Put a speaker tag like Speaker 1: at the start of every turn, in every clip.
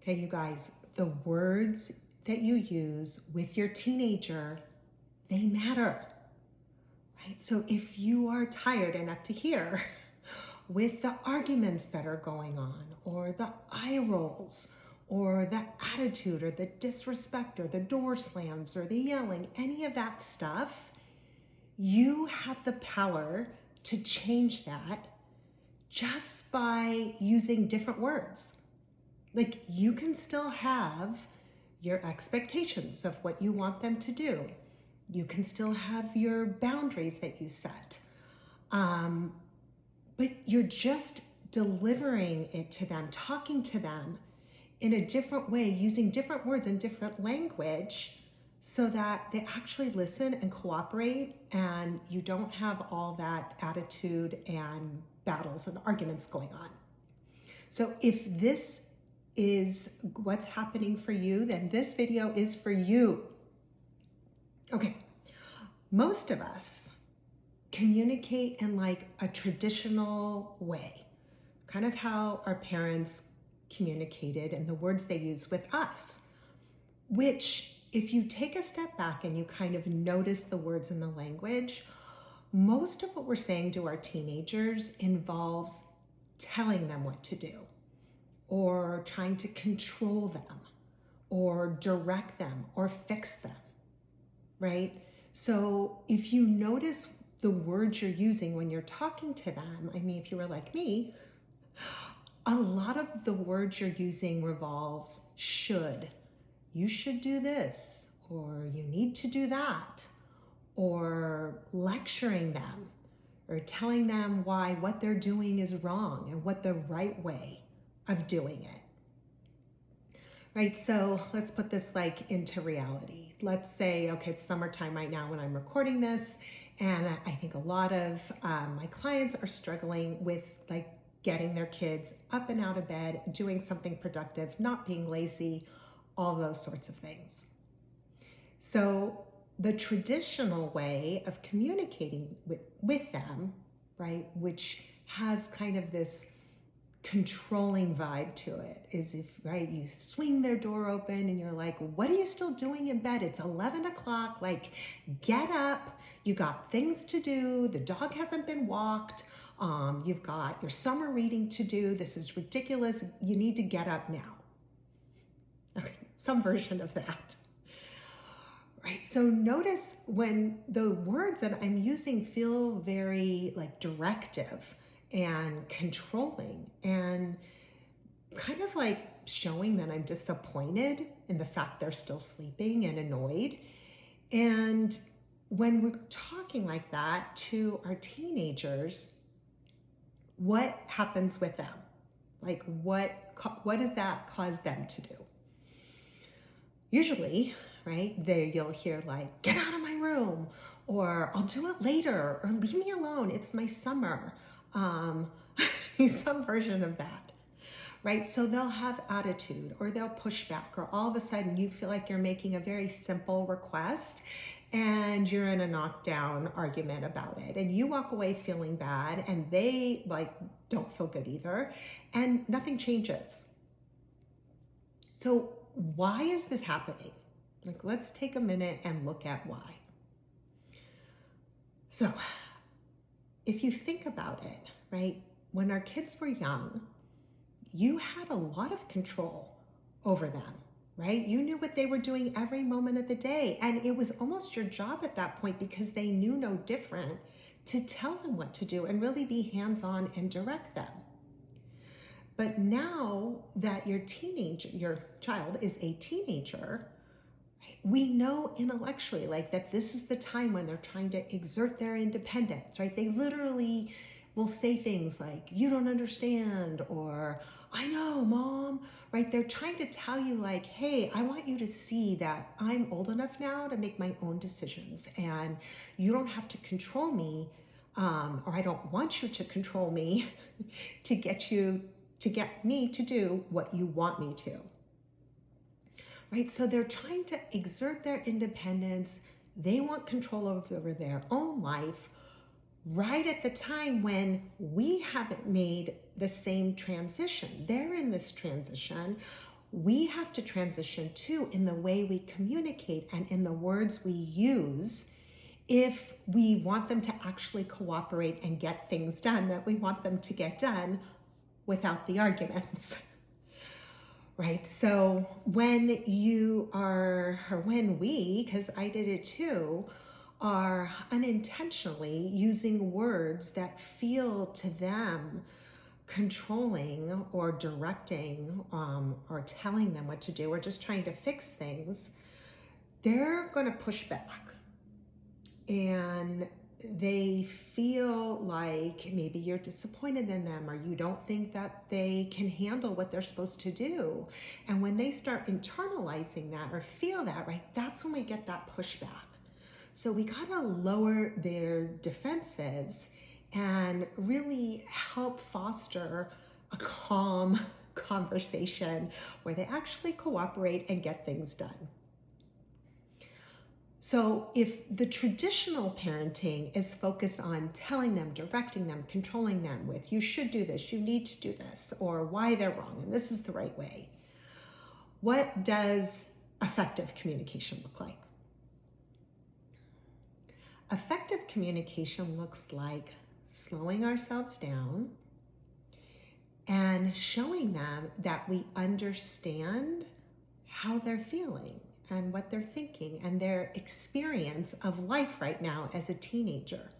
Speaker 1: Okay, you guys, the words that you use with your teenager, they matter, right? So if you are tired enough to hear with the arguments that are going on, or the eye rolls, or the attitude, or the disrespect, or the door slams, or the yelling, any of that stuff, you have the power to change that just by using different words. Like, you can still have your expectations of what you want them to do. You can still have your boundaries that you set. But you're just delivering it to them, talking to them in a different way, using different words and different language so that they actually listen and cooperate, and you don't have all that attitude and battles and arguments going on. So if this is what's happening for you, then this video is for you. Okay, most of us communicate in like a traditional way, kind of how our parents communicated and the words they use with us, which if you take a step back and you kind of notice the words and the language, most of what we're saying to our teenagers involves telling them what to do, or trying to control them, or direct them, or fix them, right? So if you notice the words you're using when you're talking to them, I mean, if you were like me, a lot of the words you're using revolves should. You should do this, or you need to do that, or lecturing them, or telling them why what they're doing is wrong and what the right way of doing it. Right, so let's put this like into reality. Let's say, okay, it's summertime right now when I'm recording this, and I think a lot of my clients are struggling with like getting their kids up and out of bed, doing something productive, not being lazy, all those sorts of things. So the traditional way of communicating with them, right, which has kind of this controlling vibe to it, is if, right, you swing their door open and you're like, what are you still doing in bed? It's 11 o'clock, like, get up, you got things to do, the dog hasn't been walked, you've got your summer reading to do, this is ridiculous, you need to get up now. Okay, some version of that. Right, so notice when the words that I'm using feel very like directive and controlling and kind of like showing that I'm disappointed in the fact they're still sleeping and annoyed. And when we're talking like that to our teenagers, what happens with them? Like what does that cause them to do? Usually, right, you'll hear like, get out of my room, or I'll do it later, or leave me alone, it's my summer. Some version of that, right? So they'll have attitude, or they'll push back, or all of a sudden you feel like you're making a very simple request and you're in a knockdown argument about it, and you walk away feeling bad, and they like don't feel good either, and nothing changes. So why is this happening? Like, let's take a minute and look at why. So if you think about it, right, when our kids were young, you had a lot of control over them, right? You knew what they were doing every moment of the day, and it was almost your job at that point, because they knew no different, to tell them what to do and really be hands-on and direct them. But now that your child is a teenager, we know intellectually like that this is the time when they're trying to exert their independence, right? They literally will say things like, you don't understand, or I know, mom, right? They're trying to tell you like, hey, I want you to see that I'm old enough now to make my own decisions, and you don't have to control me, or I don't want you to control me to get me to do what you want me to. Right, so they're trying to exert their independence. They want control over their own life right at the time when we haven't made the same transition. They're in this transition we have to transition too in the way we communicate and in the words we use if we want them to actually cooperate and get things done that we want them to get done without the arguments. Right? So when you are, or when we, because I did it too, are unintentionally using words that feel to them controlling or directing or telling them what to do or just trying to fix things, they're going to push back. And they feel like maybe you're disappointed in them or you don't think that they can handle what they're supposed to do. And when they start internalizing that or feel that, right, that's when we get that pushback. So we got to lower their defenses and really help foster a calm conversation where they actually cooperate and get things done. So if the traditional parenting is focused on telling them, directing them, controlling them with, you should do this, you need to do this, or why they're wrong, and this is the right way, what does effective communication look like? Effective communication looks like slowing ourselves down and showing them that we understand how they're feeling and what they're thinking and their experience of life right now as a teenager.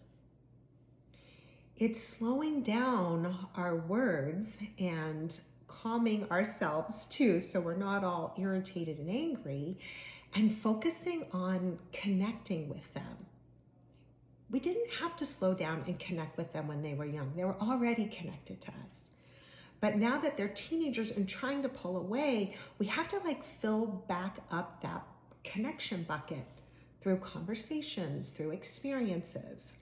Speaker 1: It's slowing down our words and calming ourselves too, so we're not all irritated and angry, and focusing on connecting with them. We didn't have to slow down and connect with them when they were young. They were already connected to us. But now that they're teenagers and trying to pull away, we have to fill back up that connection bucket through conversations, through experiences.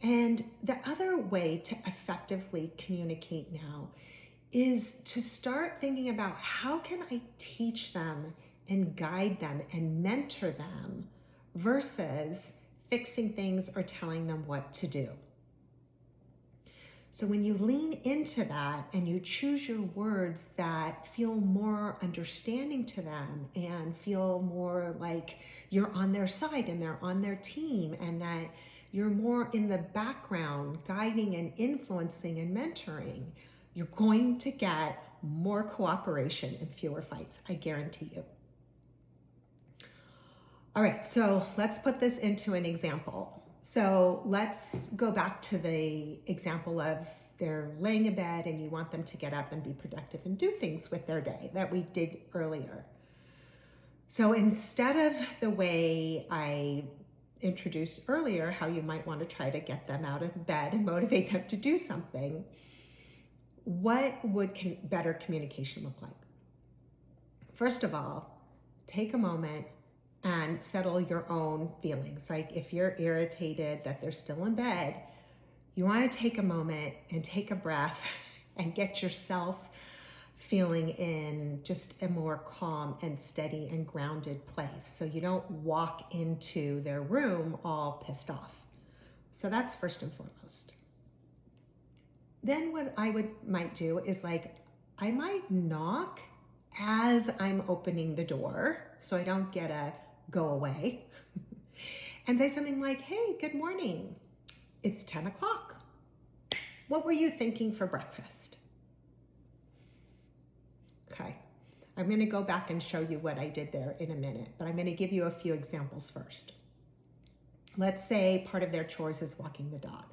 Speaker 1: And the other way to effectively communicate now is to start thinking about how can I teach them and guide them and mentor them versus fixing things or telling them what to do. So when you lean into that and you choose your words that feel more understanding to them and feel more like you're on their side and they're on their team and that you're more in the background guiding and influencing and mentoring, you're going to get more cooperation and fewer fights, I guarantee you. All right, so let's put this into an example. So let's go back to the example of they're laying in bed and you want them to get up and be productive and do things with their day that we did earlier. So instead of the way I introduced earlier, how you might want to try to get them out of bed and motivate them to do something, what would better communication look like? First of all, take a moment and settle your own feelings. Like if you're irritated that they're still in bed, you want to take a moment and take a breath and get yourself feeling in just a more calm and steady and grounded place so you don't walk into their room all pissed off. So that's first and foremost. Then what I might do is I might knock as I'm opening the door so I don't get a go away and say something like, hey, good morning. It's 10 o'clock. What were you thinking for breakfast? Okay, I'm going to go back and show you what I did there in a minute, but I'm going to give you a few examples first. Let's say part of their chores is walking the dog.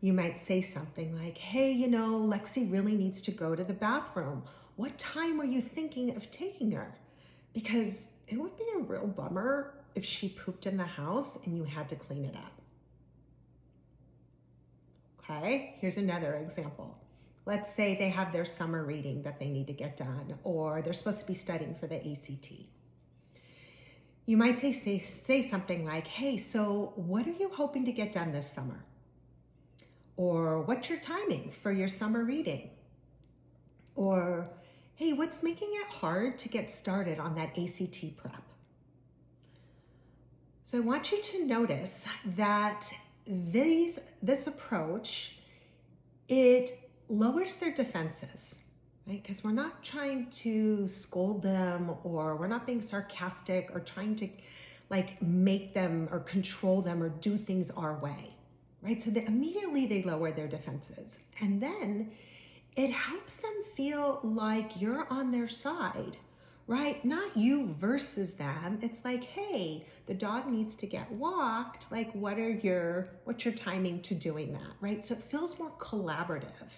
Speaker 1: You might say something like, hey, Lexi really needs to go to the bathroom. What time were you thinking of taking her? Because it would be a real bummer if she pooped in the house and you had to clean it up. Okay, here's another example. Let's say they have their summer reading that they need to get done, or they're supposed to be studying for the ACT. You might say something like, hey, so what are you hoping to get done this summer? Or what's your timing for your summer reading? Or, hey, what's making it hard to get started on that ACT prep? So I want you to notice that this approach, it lowers their defenses, right? Because we're not trying to scold them, or we're not being sarcastic or trying to like make them or control them or do things our way, right? So immediately they lower their defenses. And then it helps them feel like you're on their side, right? Not you versus them. It's like, hey, the dog needs to get walked. Like, what's your timing to doing that, right? So it feels more collaborative.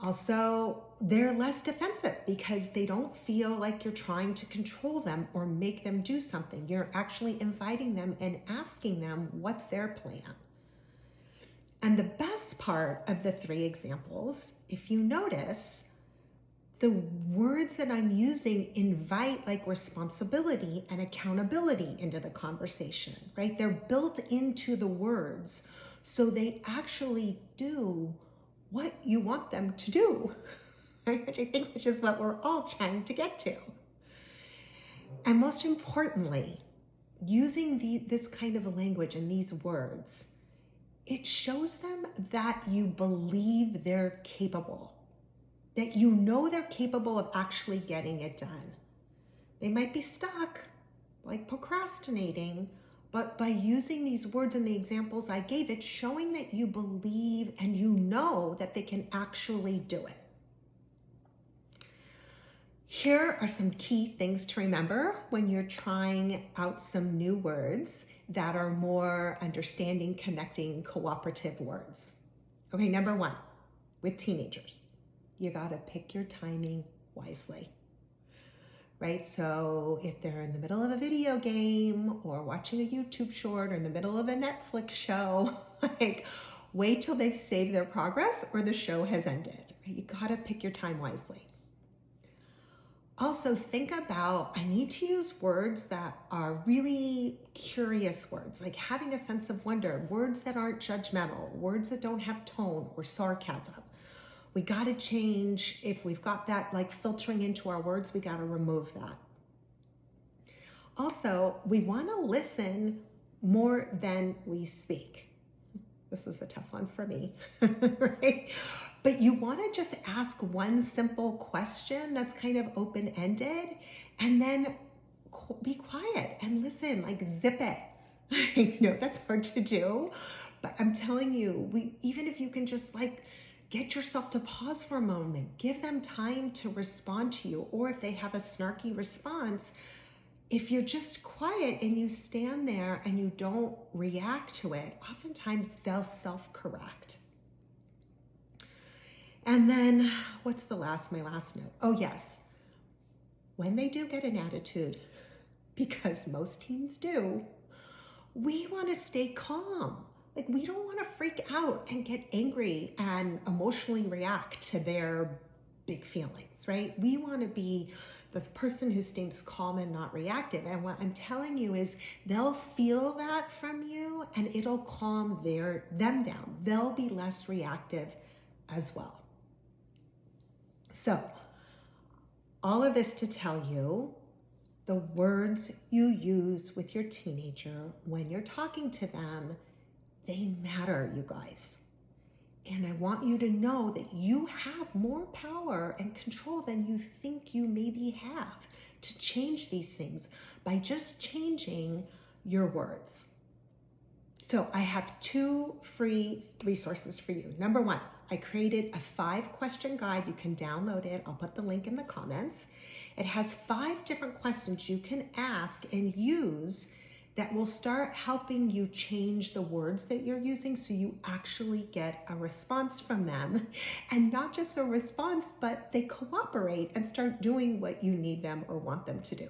Speaker 1: Also, they're less defensive because they don't feel like you're trying to control them or make them do something. You're actually inviting them and asking them what's their plan. And the best part of the 3 examples, if you notice, the words that I'm using invite like responsibility and accountability into the conversation, right? They're built into the words, so they actually do what you want them to do, right? Which is what we're all trying to get to. And most importantly, using this kind of a language and these words, it shows them that you believe they're capable, that you know they're capable of actually getting it done. They might be stuck, like procrastinating, but by using these words and the examples I gave, it's showing that you believe and you know that they can actually do it. Here are some key things to remember when you're trying out some new words that are more understanding, connecting, cooperative words. Okay, number 1, with teenagers, you gotta pick your timing wisely. Right? So if they're in the middle of a video game or watching a YouTube short or in the middle of a Netflix show, like wait till they've saved their progress or the show has ended. Right? You gotta pick your time wisely. Also think about, I need to use words that are really curious words, like having a sense of wonder, words that aren't judgmental, words that don't have tone or sarcasm. We got to change, if we've got that like filtering into our words, we got to remove that. Also, we want to listen more than we speak. This was a tough one for me, right? But you want to just ask one simple question that's kind of open-ended and then be quiet and listen, like zip it. I know that's hard to do, but I'm telling you, even if you can just like get yourself to pause for a moment, give them time to respond to you, or if they have a snarky response, if you're just quiet and you stand there and you don't react to it, oftentimes they'll self-correct. And then what's my last note? Oh yes, when they do get an attitude, because most teens do, we want to stay calm. Like we don't want to freak out and get angry and emotionally react to their big feelings, right? We want to be the person who stays calm and not reactive. And what I'm telling you is they'll feel that from you and it'll calm them down. They'll be less reactive as well. So all of this to tell you, the words you use with your teenager when you're talking to them, they matter, you guys. And I want you to know that you have more power and control than you think you maybe have to change these things by just changing your words. So I have 2 free resources for you. Number 1, I created a 5-question guide. You can download it. I'll put the link in the comments. It has 5 different questions you can ask and use that will start helping you change the words that you're using so you actually get a response from them. And not just a response, but they cooperate and start doing what you need them or want them to do.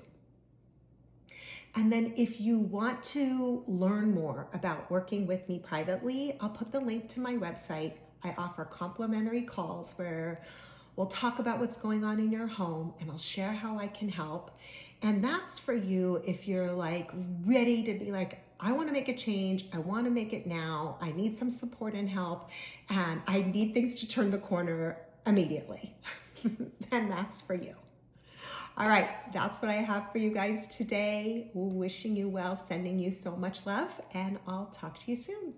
Speaker 1: And then if you want to learn more about working with me privately, I'll put the link to my website. I offer complimentary calls where we'll talk about what's going on in your home and I'll share how I can help. And that's for you if you're like ready to be like, I want to make a change. I want to make it now. I need some support and help. And I need things to turn the corner immediately. And that's for you. All right, that's what I have for you guys today. Wishing you well, sending you so much love, and I'll talk to you soon.